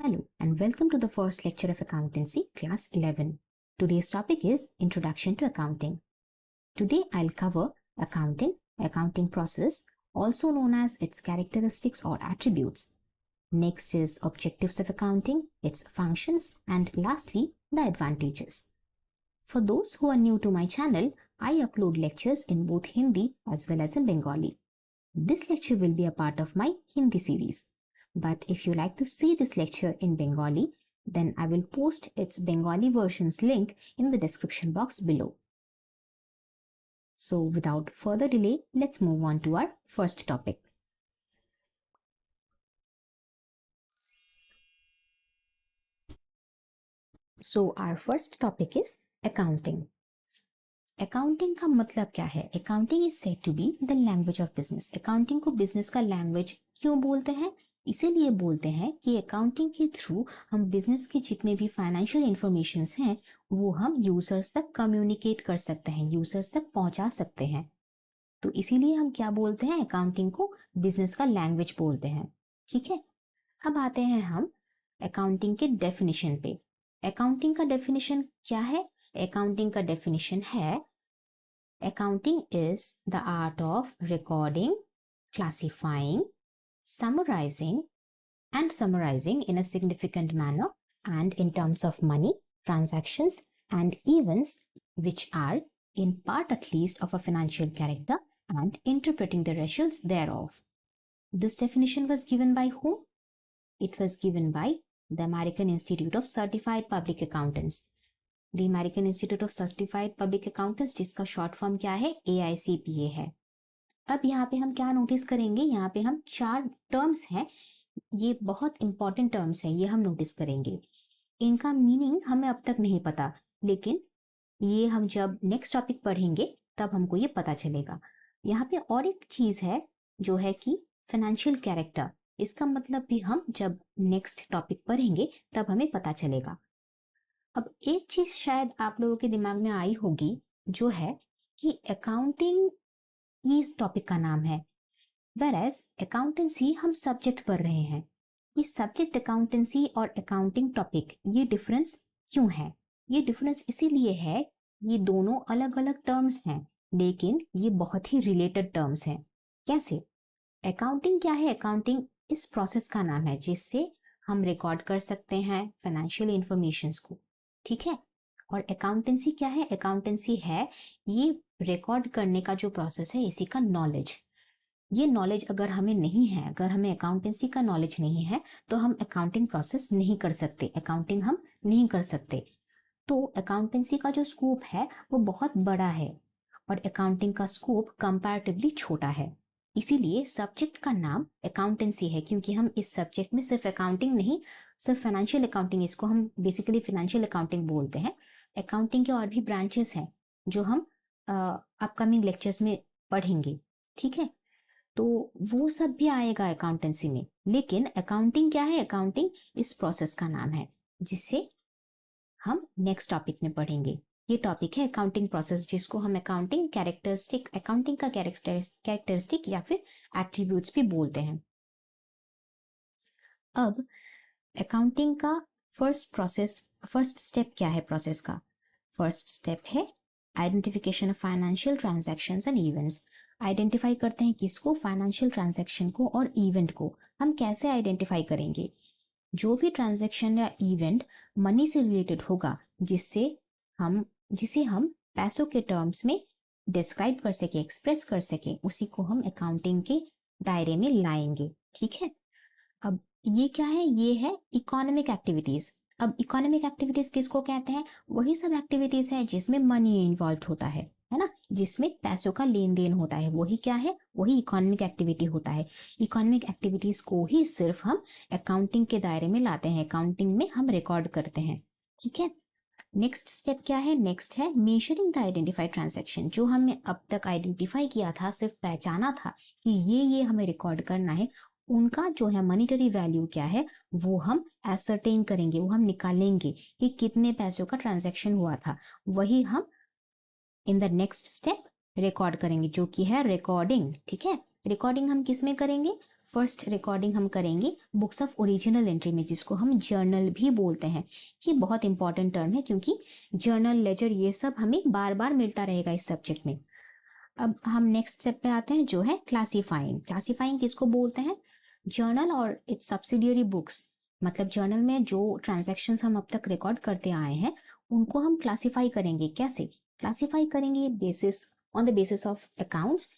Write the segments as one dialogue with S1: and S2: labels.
S1: Hello and welcome to the first lecture of Accountancy, Class 11. Today's topic is Introduction to Accounting. Today I'll cover accounting process, also known as its characteristics or attributes. Next is objectives of accounting, its functions, and lastly, the advantages. For those who are new to my channel, I upload lectures in both Hindi as well as in Bengali. This lecture will be a part of my Hindi series. But if you like to see this lecture in Bengali, then I will post its Bengali version's link in the description box below. So without further delay, let's move on to our first topic. So our first topic is accounting. Accounting का मतलब क्या है? Accounting is said to be the language of business. Accounting को business का language क्यों बोलते हैं? इसीलिए बोलते हैं कि अकाउंटिंग के थ्रू हम बिजनेस के जितने भी फाइनेंशियल इंफॉर्मेशन हैं वो हम यूजर्स तक कम्युनिकेट कर सकते हैं, यूजर्स तक पहुंचा सकते हैं. तो इसीलिए हम क्या बोलते हैं? अकाउंटिंग को बिजनेस का लैंग्वेज बोलते हैं. ठीक है, अब आते हैं हम अकाउंटिंग के डेफिनेशन पे. अकाउंटिंग का डेफिनेशन क्या है? अकाउंटिंग का डेफिनेशन है accounting is the art of recording, classifying, summarising in a significant manner and in terms of money, transactions and events which are in part at least of a financial character and interpreting the results thereof. This definition was given by whom? It was given by the American Institute of Certified Public Accountants. The American Institute of Certified Public Accountants, जिसका short form क्या है? AICPA है. अब यहाँ पे हम क्या notice करेंगे? यहाँ पे हम 4 टर्म्स हैं, ये बहुत इंपॉर्टेंट टर्म्स हैं, ये हम नोटिस करेंगे. इनका मीनिंग हमें अब तक नहीं पता, लेकिन ये हम जब नेक्स्ट टॉपिक पढ़ेंगे तब हमको ये पता चलेगा. यहाँ पे और एक चीज है जो है कि फाइनेंशियल कैरेक्टर. इसका मतलब भी हम जब नेक्स्ट टॉपिक पढ़ेंगे तब हमें पता चलेगा. अब एक चीज शायद आप लोगों के दिमाग में आई होगी, जो है कि अकाउंटिंग इस टॉपिक का नाम है, वेरएज अकाउंटेंसी हम सब्जेक्ट पढ़ रहे हैं. ये सब्जेक्ट अकाउंटेंसी और अकाउंटिंग टॉपिक, ये डिफरेंस क्यों है? ये डिफरेंस इसीलिए है, ये दोनों अलग अलग टर्म्स हैं लेकिन ये बहुत ही रिलेटेड टर्म्स हैं. कैसे? अकाउंटिंग क्या है? अकाउंटिंग इस प्रोसेस का नाम है जिससे हम रिकॉर्ड कर सकते हैं फाइनेंशियल इंफॉर्मेशंस को. ठीक है, और अकाउंटेंसी क्या है? अकाउंटेंसी है ये रिकॉर्ड करने का जो प्रोसेस है, इसी का नॉलेज. ये नॉलेज अगर हमें नहीं है, अगर हमें अकाउंटेंसी का नॉलेज नहीं है तो हम अकाउंटिंग प्रोसेस नहीं कर सकते, अकाउंटिंग हम नहीं कर सकते. तो अकाउंटेंसी का जो स्कोप है वो बहुत बड़ा है और अकाउंटिंग का स्कोप कंपैरेटिवली छोटा है. इसीलिए सब्जेक्ट का नाम अकाउंटेंसी है, क्योंकि हम इस सब्जेक्ट में सिर्फ अकाउंटिंग नहीं, सिर्फ फाइनेंशियल अकाउंटिंग, इसको हम बेसिकली फाइनेंशियल अकाउंटिंग बोलते हैं. अकाउंटिंग के और भी ब्रांचेस हैं जो हम अपकमिंग लेक्चर्स में पढ़ेंगे. ठीक है, तो वो सब भी आएगा अकाउंटेंसी में. लेकिन अकाउंटिंग क्या है? अकाउंटिंग इस प्रोसेस का नाम है जिसे हम नेक्स्ट टॉपिक में पढ़ेंगे. ये टॉपिक है अकाउंटिंग प्रोसेस, जिसको हम अकाउंटिंग का कैरेक्टरिस्टिक या फिर एट्रीब्यूट्स भी बोलते हैं. अब अकाउंटिंग का फर्स्ट स्टेप क्या है? प्रोसेस का फर्स्ट स्टेप है identification of financial transactions and events. Identify करते हैं किसको? फाइनेंशियल ट्रांजैक्शन को और इवेंट को. हम कैसे आइडेंटिफाई करेंगे? जो भी ट्रांजैक्शन या इवेंट मनी से रिलेटेड होगा, जिसे हम पैसों के टर्म्स में डिस्क्राइब कर सके, एक्सप्रेस कर सके, उसी को हम अकाउंटिंग के दायरे में लाएंगे. ठीक है, अब ये क्या है? ये है इकोनॉमिक एक्टिविटीज. अब इकोनॉमिक एक्टिविटीज किसको कहते हैं? वही सब एक्टिविटीज है जिसमें मनी इन्वॉल्व होता है ना, जिसमें पैसों का लेन देन होता है. वही क्या है? वही इकोनॉमिक एक्टिविटी होता है. इकोनॉमिक एक्टिविटीज को ही सिर्फ हम अकाउंटिंग के दायरे में लाते हैं, अकाउंटिंग में हम रिकॉर्ड करते हैं. ठीक है, नेक्स्ट स्टेप क्या है? नेक्स्ट है मेजरिंग द आइडेंटिफाइड ट्रांजैक्शन. जो हमने अब तक आइडेंटिफाई किया था, सिर्फ पहचाना था कि ये हमें रिकॉर्ड करना है, उनका जो है मॉनिटरी वैल्यू क्या है वो हम एसरटेन करेंगे, वो हम निकालेंगे कि कितने पैसों का ट्रांजैक्शन हुआ था. वही हम in the next step record करेंगे, जो कि है रिकॉर्डिंग. ठीक है, रिकॉर्डिंग हम किस में करेंगे? फर्स्ट रिकॉर्डिंग हम करेंगे बुक्स ऑफ ओरिजिनल एंट्री में, जिसको हम जर्नल भी बोलते हैं। ये बहुत इंपॉर्टेंट टर्म है क्योंकि जर्नल, लेजर, ये सब हमें बार बार मिलता रहेगा इस सब्जेक्ट में। अब हम नेक्स्ट स्टेप पे आते हैं जो है क्लासीफाइंग। क्लासीफाइंग किसको बोलते हैं? जर्नल और इट्स सब्सिडियरी बुक्स, मतलब जर्नल में जो ट्रांजैक्शंस हम अब तक रिकॉर्ड करते आए हैं उनको हम क्लासीफाई करेंगे। कैसे क्लासीफाई करेंगे? On the basis of accounts.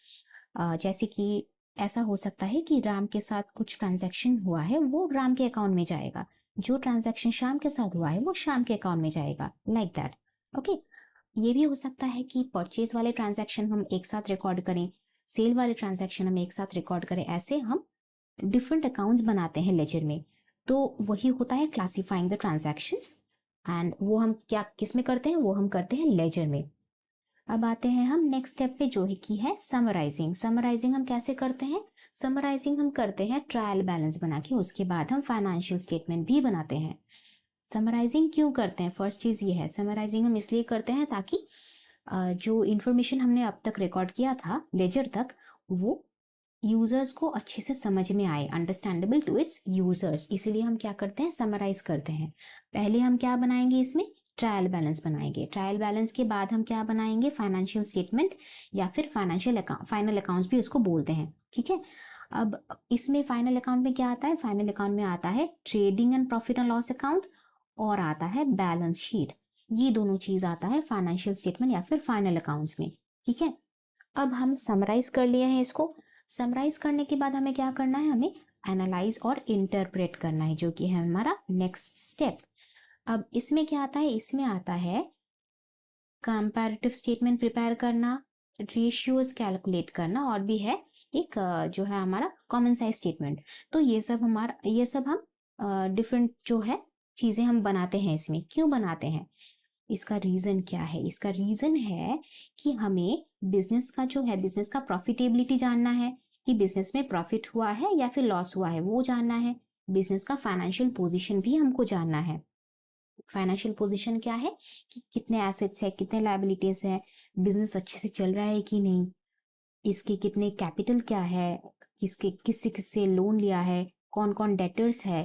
S1: जैसे कि ऐसा हो सकता है कि राम के साथ कुछ ट्रांजैक्शन हुआ है, वो राम के अकाउंट में जाएगा। जो ट्रांजैक्शन श्याम के साथ हुआ है वो श्याम के अकाउंट में जाएगा, लाइक दैट। ओके। ये भी हो सकता है कि परचेज वाले ट्रांजैक्शन हम एक साथ रिकॉर्ड करें, सेल वाले ट्रांजैक्शन हम एक साथ रिकॉर्ड करें। ऐसे हम डिफरेंट अकाउंट्स बनाते हैं लेजर में। तो वही होता है क्लासिफाइंग द ट्रांजैक्शंस। एंड वो हम क्या किस में करते हैं? वो हम करते हैं लेजर में। अब आते हैं हम नेक्स्ट स्टेप पे जो है कि है समराइजिंग। समराइजिंग हम कैसे करते हैं? समराइजिंग हम करते हैं ट्रायल बैलेंस बना के, उसके बाद हम फाइनेंशियल स्टेटमेंट भी बनाते हैं। समराइजिंग क्यों करते हैं? फर्स्ट चीज ये है, समराइजिंग हम इसलिए करते हैं ताकि जो इंफॉर्मेशन हमने अब तक रिकॉर्ड किया था लेजर तक, वो यूजर्स को अच्छे से समझ में आए, अंडरस्टैंडेबल टू इट्स यूजर्स। इसीलिए हम क्या करते हैं? समराइज करते हैं। पहले हम क्या बनाएंगे इसमें? ट्रायल बैलेंस बनाएंगे। ट्रायल बैलेंस के बाद हम क्या बनाएंगे? फाइनेंशियल स्टेटमेंट या फिर फाइनेंशियल अकाउंट, फाइनल अकाउंट्स भी उसको बोलते हैं। ठीक है। अब इसमें फाइनल अकाउंट में क्या आता है? फाइनल अकाउंट में आता है trading and profit and loss account और आता है बैलेंस शीट। ये दोनों चीज आता है फाइनेंशियल स्टेटमेंट या फिर फाइनल अकाउंट्स में। ठीक है। अब हम समराइज कर लिए हैं इसको। समराइज करने के बाद हमें क्या करना है? हमें एनालाइज और इंटरप्रेट करना है, जो कि है हमारा नेक्स्ट स्टेप। अब इसमें क्या आता है? इसमें आता है कंपैरेटिव स्टेटमेंट प्रिपेयर करना, रेशियोज कैलकुलेट करना, और भी है एक जो है हमारा कॉमन साइज स्टेटमेंट। तो ये सब हम डिफरेंट जो है चीजें हम बनाते हैं इसमें। क्यों बनाते हैं? इसका रीजन क्या है? इसका रीजन है कि हमें बिजनेस का जो है, बिजनेस का प्रॉफिटेबिलिटी जानना है कि बिजनेस में प्रॉफिट हुआ है या फिर लॉस हुआ है, वो जानना है। बिजनेस का फाइनेंशियल पोजीशन भी हमको जानना है। फाइनेंशियल पोजीशन क्या है कि कितने एसेट्स है, कितने लायबिलिटीज है, बिजनेस अच्छे से चल रहा है कि नहीं, इसके कितने कैपिटल क्या है, किससे किससे लोन लिया है, कौन कौन डेटर्स है,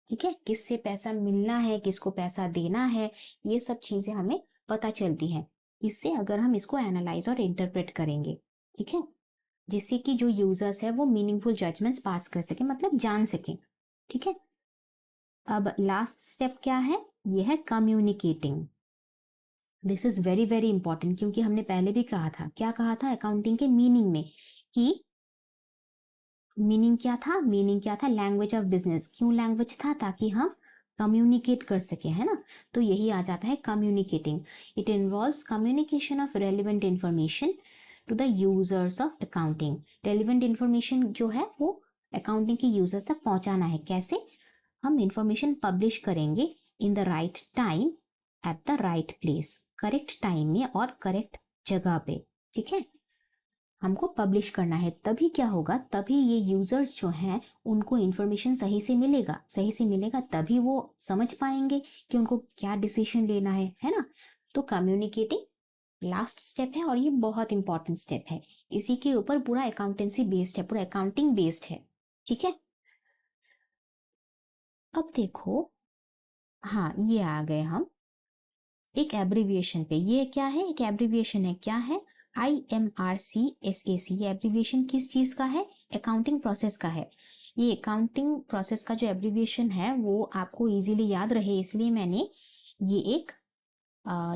S1: ठीक है, किससे पैसा मिलना है, किसको पैसा देना है। ये सब चीजें हमें पता चलती हैं इससे, अगर हम इसको एनालाइज और इंटरप्रेट करेंगे। ठीक है। जिससे कि जो यूजर्स है वो मीनिंगफुल जजमेंट्स पास कर सके, मतलब जान सके। ठीक है। अब लास्ट स्टेप क्या है? ये है communicating. This is very very important, क्योंकि हमने पहले भी कहा था, क्या कहा था अकाउंटिंग के मीनिंग में, कि मीनिंग क्या था? मीनिंग क्या था? Language of business. क्यों लैंग्वेज था? ताकि हम कम्युनिकेट कर सके, है ना। तो यही आ जाता है communicating. It involves communication of relevant information to the users of accounting. Relevant information जो है वो अकाउंटिंग के यूजर्स तक पहुंचाना है। कैसे? हम इंफॉर्मेशन पब्लिश करेंगे in the right time at the right place, correct time में और करेक्ट जगह पे। ठीक है। हमको पब्लिश करना है, तभी क्या होगा? तभी ये यूजर्स जो हैं उनको इंफॉर्मेशन सही से मिलेगा। सही से मिलेगा तभी वो समझ पाएंगे कि उनको क्या डिसीजन लेना है ना। तो कम्युनिकेटिंग लास्ट स्टेप है और ये बहुत इंपॉर्टेंट स्टेप है। इसी के ऊपर पूरा अकाउंटेंसी बेस्ड है, पूरा अकाउंटिंग बेस्ड है। ठीक है। अब देखो, हाँ, ये आ गए हम एक एब्रीविएशन पे। ये क्या है? एक एब्रीविएशन है। क्या है? IMRCSAC। ये एब्रीविएशन किस चीज का है? अकाउंटिंग प्रोसेस का है। ये अकाउंटिंग प्रोसेस का जो एब्रीविएशन है वो आपको इजीली याद रहे, इसलिए मैंने ये एक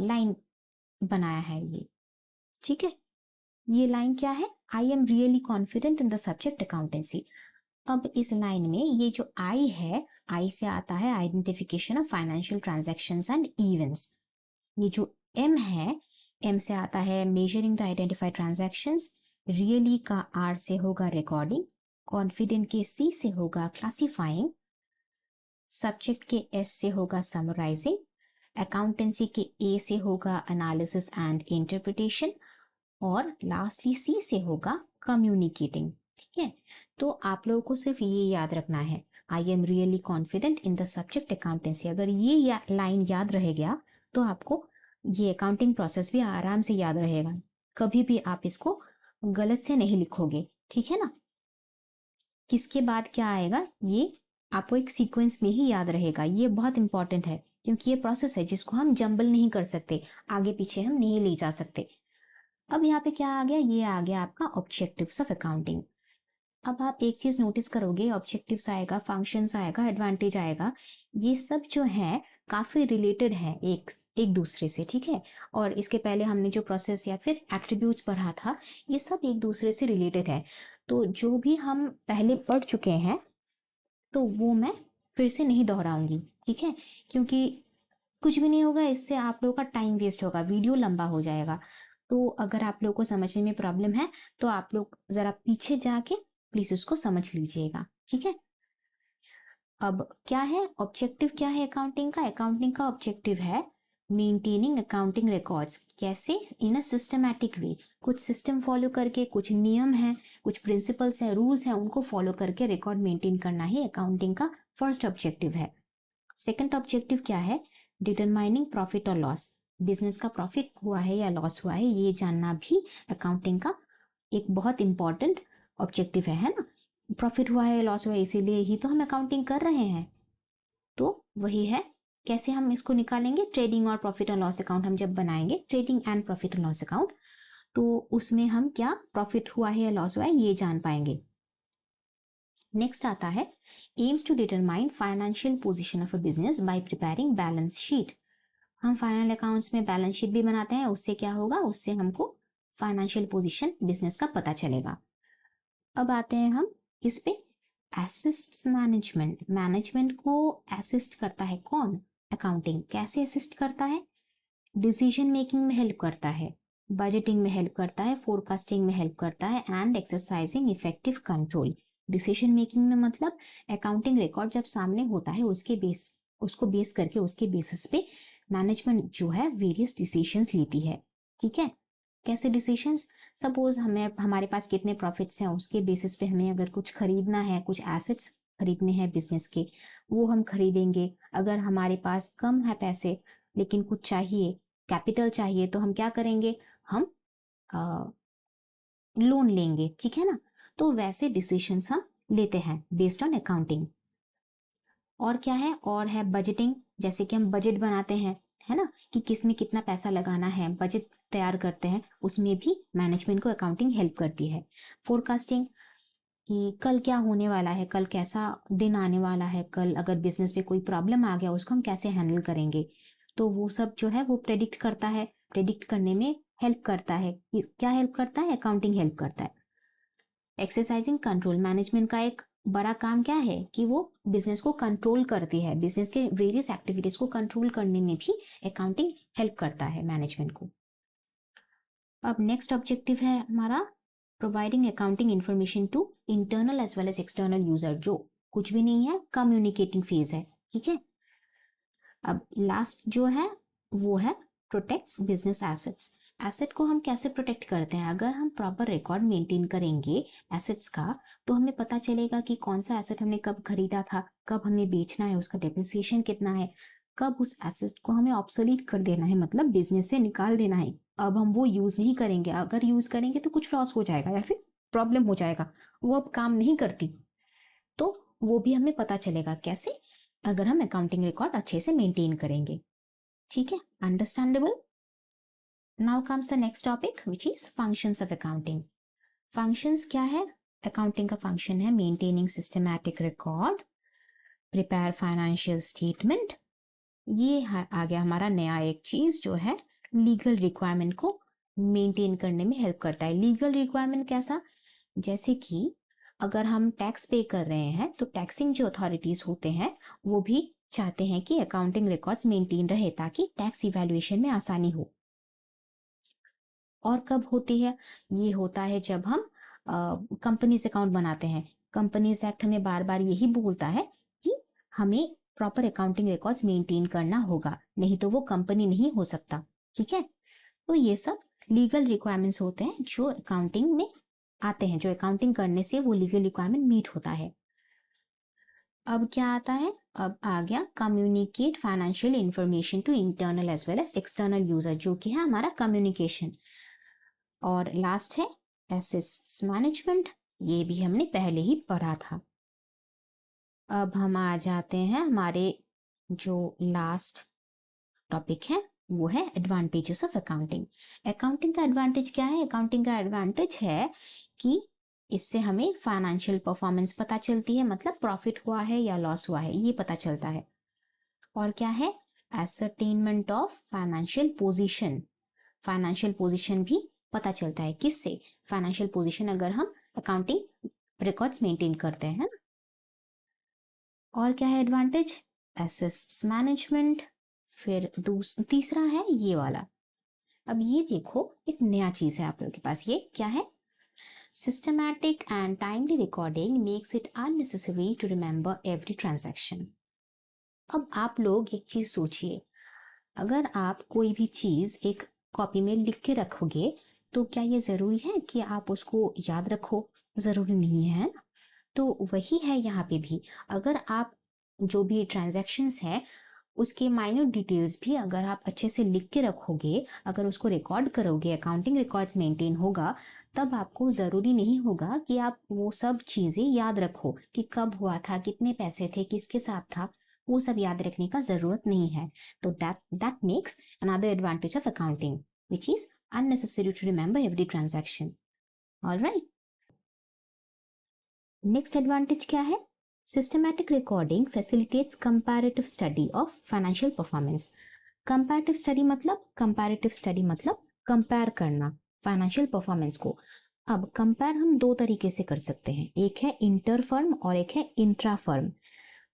S1: लाइन बनाया है ये। ठीक है। ये लाइन क्या है? I am really confident in the subject accountancy. अब इस लाइन में ये जो आई है, आई से आता है identification of financial transactions and events. ये जो एम है, एम से आता है measuring the identified transactions. Really का आर से होगा रिकॉर्डिंग, कॉन्फिडेंट के सी से होगा क्लासिफाइंग, सब्जेक्ट के एस से होगा समराइजिंग, अकाउंटेंसी के ए से होगा एनालिसिस एंड इंटरप्रिटेशन, और लास्टली सी से होगा कम्युनिकेटिंग। ठीक है। तो आप लोगों को सिर्फ ये याद रखना है, I am really confident in the subject accountancy. अगर ये लाइन याद रह गया तो आपको ये अकाउंटिंग प्रोसेस भी आराम से याद रहेगा। कभी भी आप इसको गलत से नहीं लिखोगे। ठीक है ना। किसके बाद क्या आएगा, ये आपको एक सीक्वेंस में ही याद रहेगा। ये बहुत इंपॉर्टेंट है क्योंकि ये प्रोसेस है जिसको हम जंबल नहीं कर सकते, आगे पीछे हम नहीं ले जा सकते। अब यहाँ पे क्या आ गया, ये आ गया आपका ऑब्जेक्टिव्स ऑफ अकाउंटिंग। अब आप एक चीज नोटिस करोगे, ऑब्जेक्टिव्स आएगा, फंक्शंस आएगा, एडवांटेज आएगा, ये सब जो है काफी रिलेटेड है एक एक दूसरे से, ठीक है। और इसके पहले हमने जो प्रोसेस या फिर एट्रीब्यूट्स पढ़ा था, ये सब एक दूसरे से रिलेटेड है। तो जो भी हम पहले पढ़ चुके हैं तो वो मैं फिर से नहीं दोहराऊंगी, ठीक है, क्योंकि कुछ भी नहीं होगा, इससे आप लोगों का टाइम वेस्ट होगा, वीडियो लंबा हो जाएगा। तो अगर आप लोगों को समझने में प्रॉब्लम है तो आप लोग जरा पीछे जाके प्लीज उसको समझ लीजिएगा, ठीक है। अब क्या है ऑब्जेक्टिव, क्या है अकाउंटिंग का, अकाउंटिंग का ऑब्जेक्टिव है मेंटेनिंग अकाउंटिंग रिकॉर्ड्स। कैसे, इन अ सिस्टमैटिक वे, कुछ सिस्टम फॉलो करके, कुछ नियम है, कुछ प्रिंसिपल्स है, रूल्स है, उनको फॉलो करके रिकॉर्ड मेंटेन करना ही अकाउंटिंग का फर्स्ट ऑब्जेक्टिव है। सेकंड ऑब्जेक्टिव क्या है, डिटरमाइनिंग प्रॉफिट और लॉस। बिजनेस का प्रॉफिट हुआ है या लॉस हुआ है ये जानना भी अकाउंटिंग का एक बहुत इंपॉर्टेंट ऑब्जेक्टिव है ना। प्रॉफिट हुआ है, लॉस हुआ है, इसीलिए ही तो हम अकाउंटिंग कर रहे हैं। तो वही है, कैसे हम इसको निकालेंगे, ट्रेडिंग और प्रॉफिट और लॉस अकाउंट हम जब बनाएंगे, ट्रेडिंग एंड प्रॉफिट और लॉस अकाउंट, तो उसमें हम क्या प्रॉफिट हुआ है या लॉस हुआ है ये जान पाएंगे। नेक्स्ट आता है aims to determine financial position of a business by preparing balance sheet. हम फाइनल अकाउंट्स में बैलेंस शीट भी बनाते हैं, उससे क्या होगा, उससे हमको फाइनेंशियल पोजीशन बिजनेस का पता चलेगा। अब आते हैं हम किस पे, असिस्ट मैनेजमेंट। मैनेजमेंट को असिस्ट करता है कौन, अकाउंटिंग। कैसे असिस्ट करता है, डिसीजन मेकिंग में हेल्प करता है, बजटिंग में हेल्प करता है, फोरकास्टिंग में हेल्प करता है, and exercising effective control. Decision making में मतलब अकाउंटिंग रिकॉर्ड जब सामने होता है उसको बेस करके, उसके बेसिस पे मैनेजमेंट जो है वेरियस डिसीजंस लेती है, ठीक है। कैसे डिसीजंस, सपोज हमें, हमारे पास कितने प्रॉफिट्स हैं उसके बेसिस पे हमें अगर कुछ खरीदना है, कुछ एसेट्स खरीदने हैं बिजनेस के, वो हम खरीदेंगे। अगर हमारे पास कम है पैसे लेकिन कुछ चाहिए, कैपिटल चाहिए, तो हम क्या करेंगे, हम लोन लेंगे, ठीक है ना। तो वैसे डिसीजंस हम लेते हैं बेस्ड ऑन अकाउंटिंग। और क्या है, और है बजटिंग, जैसे कि हम बजट बनाते हैं, है ना, कि किस में कितना पैसा लगाना है, बजट तैयार करते हैं, उसमें भी मैनेजमेंट को अकाउंटिंग हेल्प करती है। फोरकास्टिंग, कि कल क्या होने वाला है, कल कैसा दिन आने वाला है, कल अगर बिजनेस में कोई प्रॉब्लम आ गया उसको हम कैसे हैंडल करेंगे, तो वो सब जो है वो प्रेडिक्ट करता है, प्रेडिक्ट करने में हेल्प करता है। क्या हेल्प करता है, अकाउंटिंग हेल्प करता है। एक्सरसाइजिंग कंट्रोल, मैनेजमेंट का एक बड़ा काम क्या है कि वो बिजनेस को कंट्रोल करती है, बिजनेस के वेरियस एक्टिविटीज को कंट्रोल करने में भी अकाउंटिंग हेल्प करता है मैनेजमेंट को। अब नेक्स्ट ऑब्जेक्टिव है हमारा providing accounting information to internal as well as external user, जो कुछ भी नहीं है, कम्युनिकेटिंग फेज है, ठीक है। अब लास्ट जो है वो है प्रोटेक्ट्स बिजनेस एसेट्स। एसेट को हम कैसे प्रोटेक्ट करते हैं, अगर हम प्रॉपर रिकॉर्ड मेंटेन करेंगे एसेट्स का, तो हमें पता चलेगा कि कौन सा एसेट हमने कब खरीदा था, कब हमें बेचना है, उसका डेप्रिसिएशन कितना है, कब उस एसेट को हमें ऑब्सोलीट कर देना है, मतलब बिजनेस से निकाल देना है, अब हम वो यूज नहीं करेंगे, अगर यूज करेंगे तो कुछ लॉस हो जाएगा या फिर प्रॉब्लम हो जाएगा, वो अब काम नहीं करती, तो वो भी हमें पता चलेगा कैसे, अगर हम अकाउंटिंग रिकॉर्ड अच्छे से मेंटेन करेंगे, ठीक है, understandable. Now comes the next topic which is functions of accounting. Functions क्या है, अकाउंटिंग का फंक्शन है maintaining systematic record, prepare financial statement. ये आ गया हमारा नया एक चीज जो है लीगल रिक्वायरमेंट को मेंटेन करने में हेल्प करता है। लीगल रिक्वायरमेंट कैसा, जैसे कि अगर हम टैक्स पे कर रहे हैं तो टैक्सिंग जो अथॉरिटीज होते हैं वो भी चाहते हैं कि अकाउंटिंग रिकॉर्ड्स मेंटेन रहे ताकि टैक्स इवैल्यूएशन में आसानी हो। और कब होती है, ये होता है जब हम कंपनीज अकाउंट बनाते हैं। कंपनीज एक्ट हमें बार बार यही बोलता है कि हमें प्रॉपर अकाउंटिंग रिकॉर्ड्स मेंटेन करना होगा, नहीं तो वो कंपनी नहीं हो सकता, ठीक है। तो ये सब लीगल रिक्वायरमेंट्स होते हैं जो अकाउंटिंग में आते हैं, जो अकाउंटिंग करने से वो लीगल रिक्वायरमेंट मीट होता है। अब क्या आता है, अब आ गया communicate financial information to internal as well as external user, जो कि है हमारा कम्युनिकेशन। और लास्ट है एसेट्स मैनेजमेंट। ये भी हमने पहले ही पढ़ा था। अब हम आ जाते हैं हमारे जो लास्ट टॉपिक है, वो है एडवांटेजेस ऑफ अकाउंटिंग। अकाउंटिंग का एडवांटेज क्या है? अकाउंटिंग का एडवांटेज है कि इससे हमें फाइनेंशियल परफॉर्मेंस पता चलती है, मतलब प्रॉफिट हुआ है या लॉस हुआ है ये पता चलता है। और क्या है? Ascertainment of financial position. Financial position भी पता चलता है। किससे? फाइनेंशियल पोजीशन अगर हम अकाउंटिंग रिकॉर्ड्स मेंटेन करते हैं। और क्या है एडवांटेज? Assets management. फिर तीसरा है ये वाला। अब ये देखो, एक नया चीज है आप लोगों के पास। ये क्या है? Systematic and timely recording makes it unnecessary to remember every transaction. अब आप लोग एक चीज सोचिए, अगर आप कोई भी चीज एक कॉपी में लिख के रखोगे तो क्या ये जरूरी है कि आप उसको याद रखो? जरूरी नहीं है ना। तो वही है यहाँ पे भी। अगर आप जो भी ट्रांजैक्शंस है उसके माइन्यूट डिटेल्स भी अगर आप अच्छे से लिख के रखोगे, अगर उसको रिकॉर्ड करोगे, अकाउंटिंग रिकॉर्ड्स मेंटेन होगा, तब आपको जरूरी नहीं होगा कि आप वो सब चीजें याद रखो कि कब हुआ था, कितने पैसे थे, किसके साथ था। वो सब याद रखने का जरूरत नहीं है। तो that makes another advantage of accounting, which is unnecessary to remember every transaction. All right. Next advantage क्या है? Systematic recording facilitates comparative study of financial performance. Comparative study मतलब कंपेयर करना फाइनेंशियल परफॉर्मेंस को। अब कंपेयर हम दो तरीके से कर सकते हैं, एक है इंटर फर्म और एक है intra firm.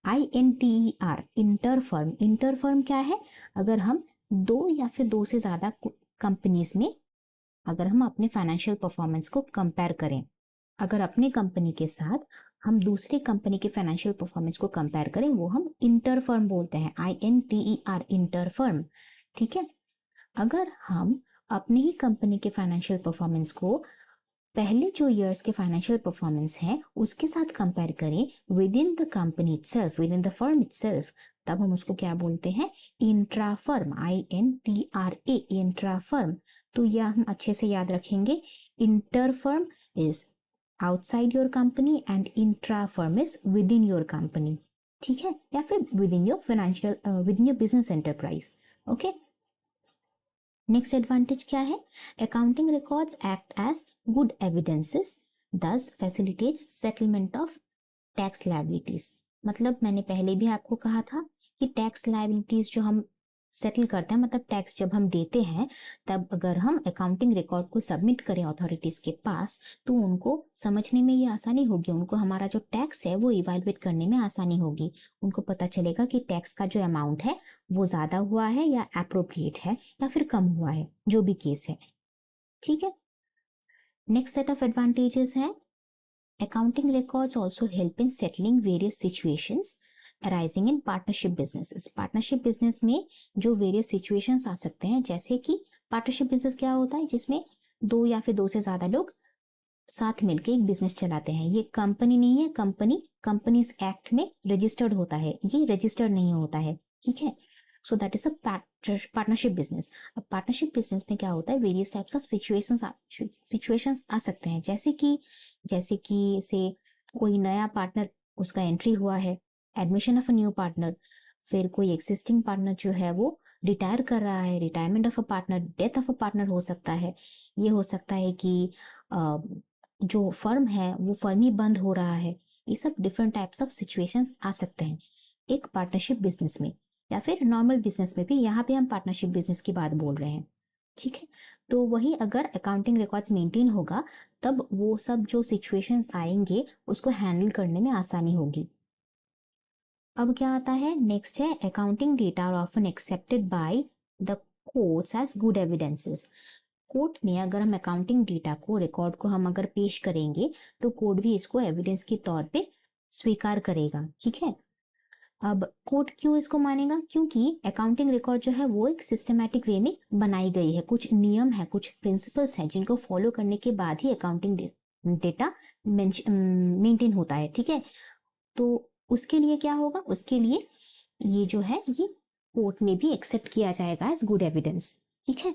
S1: INTER, inter firm. Inter firm क्या है? अगर हम दो या फिर दो से ज्यादा कंपनीज में अगर हम अपने फाइनेंशियल परफॉर्मेंस को कंपेयर करें, अगर अपनी कंपनी के साथ हम दूसरी कंपनी के फाइनेंशियल परफॉर्मेंस को कंपेयर करें, वो हम इंटर फर्म बोलते हैं। INTER, inter firm. ठीक है। अगर हम अपनी ही कंपनी के फाइनेंशियल परफॉर्मेंस को पहले जो ईयर्स के फाइनेंशियल परफॉर्मेंस है उसके साथ कंपेयर करें with in the company itself, with in the firm itself, तब हम उसको क्या बोलते हैं? Intra firm. INTRA, intra firm. तो यह हम अच्छे से याद रखेंगे। Inter firm is outside your company and intra firm is within your company। ठीक है, या फिर within your financial within your business enterprise। Okay. Next advantage क्या है? Accounting records act as good evidences, thus facilitates settlement of tax liabilities. मतलब मैंने पहले भी आपको कहा था कि टैक्स लायबिलिटीज जो हम सेटल करते हैं, मतलब टैक्स जब हम देते हैं, तब अगर हम अकाउंटिंग रिकॉर्ड को सबमिट करें अथॉरिटीज के पास, तो उनको समझने में ये आसानी होगी, उनको हमारा जो टैक्स है वो इवैल्यूएट करने में आसानी होगी। उनको पता चलेगा कि टैक्स का जो अमाउंट है वो ज्यादा हुआ है या अप्रोप्रिएट है या फिर कम हुआ है, जो भी केस है। ठीक है। नेक्स्ट सेट ऑफ एडवांटेजेस है, accounting records also help in settling various situations arising in partnership businesses। Partnership business में जो वेरियस सिचुएशंस आ सकते हैं, जैसे कि पार्टनरशिप बिजनेस क्या होता है? जिसमें दो या फिर दो से ज्यादा लोग साथ मिलकर एक बिजनेस चलाते हैं। ये कंपनी नहीं है, कंपनीज एक्ट में रजिस्टर्ड होता है, ये रजिस्टर्ड नहीं होता है। ठीक है। So that is a partnership business. अब पार्टनरशिप बिजनेस में क्या होता है? वेरियस टाइप्स ऑफ सिचुएशंस आ सकते हैं, जैसे कि से कोई नया पार्टनर उसका एंट्री हुआ है, admission of a new partner, फिर कोई एक्सिस्टिंग पार्टनर जो है वो रिटायर कर रहा है, retirement of a partner, death of a partner हो सकता है। ये हो सकता है कि जो फर्म है वो फर्म ही बंद हो रहा है। ये सब डिफरेंट टाइप्स ऑफ सिचुएशंस आ सकते हैं एक पार्टनरशिप बिजनेस में, या फिर नॉर्मल बिजनेस में भी। यहाँ पे हम पार्टनरशिप बिजनेस की बात बोल रहे हैं। ठीक है। तो वही अगर अकाउंटिंग रिकॉर्ड्स मेंटेन होगा, तब वो सब जो सिचुएशंस आएंगे उसको हैंडल करने में आसानी होगी। अब क्या आता है? नेक्स्ट है, accounting data are often accepted by the courts as good evidences. Court में अगर हम अकाउंटिंग डेटा को, रिकॉर्ड को हम अगर पेश करेंगे, तो कोर्ट भी इसको एविडेंस के तौर पे स्वीकार करेगा। ठीक है। अब कोर्ट क्यों इसको मानेगा? क्योंकि अकाउंटिंग रिकॉर्ड जो है वो एक सिस्टमैटिक वे में बनाई गई है, कुछ नियम है, कुछ प्रिंसिपल्स हैं जिनको फॉलो करने के बाद ही अकाउंटिंग डेटा मेंटेन होता है। ठीक है। तो उसके लिए क्या होगा? उसके लिए ये जो है ये कोर्ट में भी एक्सेप्ट किया जाएगा एज गुड एविडेंस। ठीक है।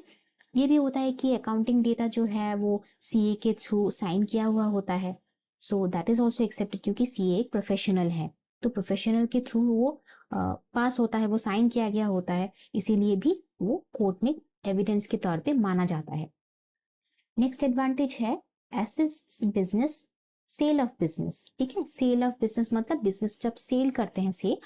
S1: ये भी होता है कि अकाउंटिंग डेटा जो है वो CA के थ्रू साइन किया हुआ होता है। So that is also accepted, क्योंकि सीए एक प्रोफेशनल है, तो प्रोफेशनल के थ्रू वो पास होता है, वो साइन किया गया होता है, इसीलिए भी वो कोर्ट में एविडेंस के तौर पे माना जाता है। नेक्स्ट एडवांटेज है assess business, sale of business. ठीक है, सेल ऑफ बिजनेस मतलब बिजनेस जब सेल करते हैं, से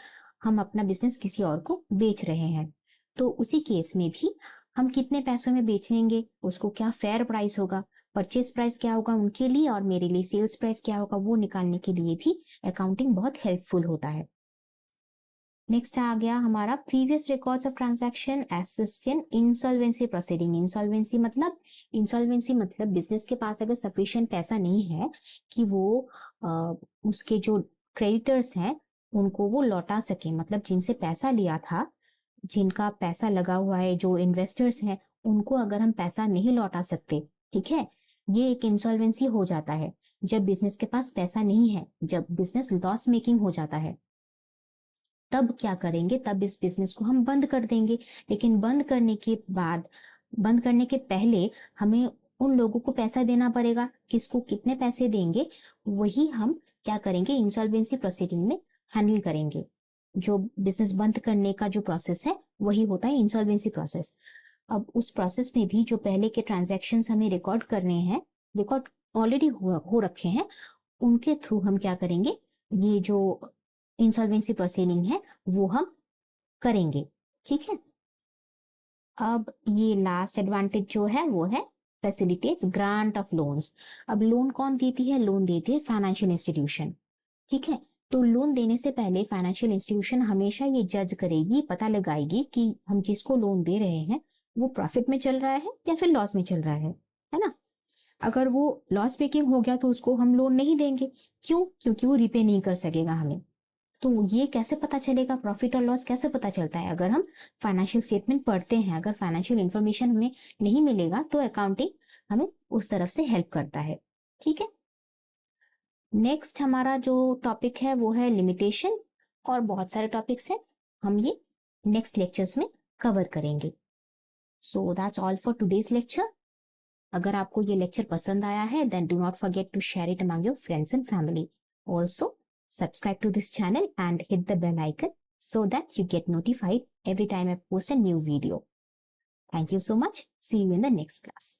S1: हम अपना बिजनेस किसी और को बेच रहे हैं, तो उसी केस में भी हम कितने पैसों में बेचेंगे, उसको क्या फेयर प्राइस होगा, परचेज प्राइस क्या होगा उनके लिए और मेरे लिए सेल्स प्राइस क्या होगा, वो निकालने के लिए भी अकाउंटिंग बहुत हेल्पफुल होता है। नेक्स्ट आ गया हमारा previous records of transaction assist in insolvency proceeding. Insolvency मतलब बिजनेस के पास अगर सफिशिएंट पैसा नहीं है कि वो उसके जो क्रेडिटर्स हैं उनको वो लौटा सके, मतलब जिनसे पैसा लिया था, जिनका पैसा लगा हुआ है, जो इन्वेस्टर्स हैं, उनको अगर हम पैसा नहीं लौटा सकते, ठीक है, ये एक इंसॉल्वेंसी हो जाता है। जब बिजनेस के पास पैसा नहीं है, जब बिजनेस लॉस मेकिंग हो जाता है, तब क्या करेंगे, तब इस बिजनेस को हम बंद कर देंगे। लेकिन बंद करने के बाद, बंद करने के पहले हमें उन लोगों को पैसा देना पड़ेगा, किसको कितने पैसे देंगे, वही हम क्या करेंगे, इंसॉल्वेंसी प्रोसीडिंग में हैंडल करेंगे। जो बिजनेस बंद करने का जो प्रोसेस है वही होता है इंसॉल्वेंसी प्रोसेस। अब उस प्रोसेस में भी जो पहले के ट्रांजैक्शंस हमें रिकॉर्ड करने हैं, रिकॉर्ड ऑलरेडी हो रखे हैं, उनके थ्रू हम क्या करेंगे, ये जो इंसॉल्वेंसी प्रोसीडिंग है वो हम करेंगे। ठीक है, अब ये लास्ट एडवांटेज जो है वो है फैसिलिटेट्स ग्रांट ऑफ लोन्स। अब लोन कौन देती है, लोन देती है फाइनेंशियल इंस्टीट्यूशन। ठीक है, तो लोन देने से पहले फाइनेंशियल इंस्टीट्यूशन हमेशा ये जज करेगी, पता लगाएगी कि हम जिसको लोन दे रहे हैं वो प्रॉफिट में चल रहा है या फिर लॉस में चल रहा है ना। अगर वो लॉस मेकिंग हो गया तो उसको हम लोन नहीं देंगे। क्यों? क्योंकि वो रिपे नहीं कर सकेगा हमें। तो ये कैसे पता चलेगा, प्रॉफिट और लॉस कैसे पता चलता है, अगर हम फाइनेंशियल स्टेटमेंट पढ़ते हैं। अगर फाइनेंशियल इंफॉर्मेशन हमें नहीं मिलेगा तो अकाउंटिंग हमें उस तरफ से हेल्प करता है। ठीक है, नेक्स्ट हमारा जो टॉपिक है वो है लिमिटेशन, और बहुत सारे टॉपिक्स हैं, हम ये नेक्स्ट लेक्चर्स में कवर करेंगे। So that's all for today's lecture. अगर आपको ये लेक्चर पसंद आया है then do not forget to share it among your friends and family. Also subscribe to this channel and hit the bell icon so that you get notified every time I post a new video. Thank you so much. See you in the next class.